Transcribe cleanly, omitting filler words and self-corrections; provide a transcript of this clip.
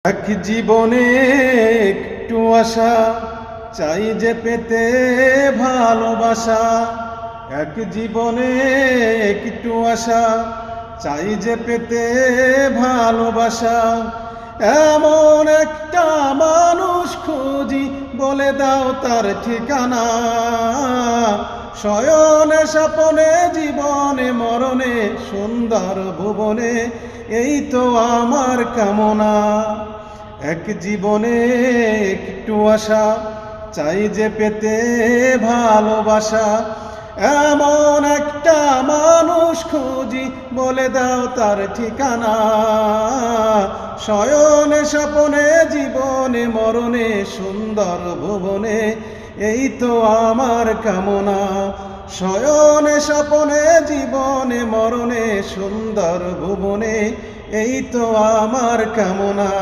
এক জীবনে একটু আশা চাই যে পেতে ভালোবাসা। এক জীবনে একটু আশা চাই যে পেতে ভালোবাসা। এমন একটা মানুষ খুঁজি, বলে দাও তার ঠিকানা। শয়নে স্বপনে জীবনে মরণে সুন্দর ভুবনে, এই তো আমার কামনা। এক জীবনে একটু আশা চাই যে পেতে ভালোবাসা। এমন একটা মানুষ খুঁজি, বলে দাও তার ঠিকানা। শয়নে স্বপনে জীবনে মরণে সুন্দর ভুবনে, এই তো আমার কামনা। শয়নে স্বপনে জীবনে মরণে সুন্দর ভুবনে, এই তো আমার কামনা।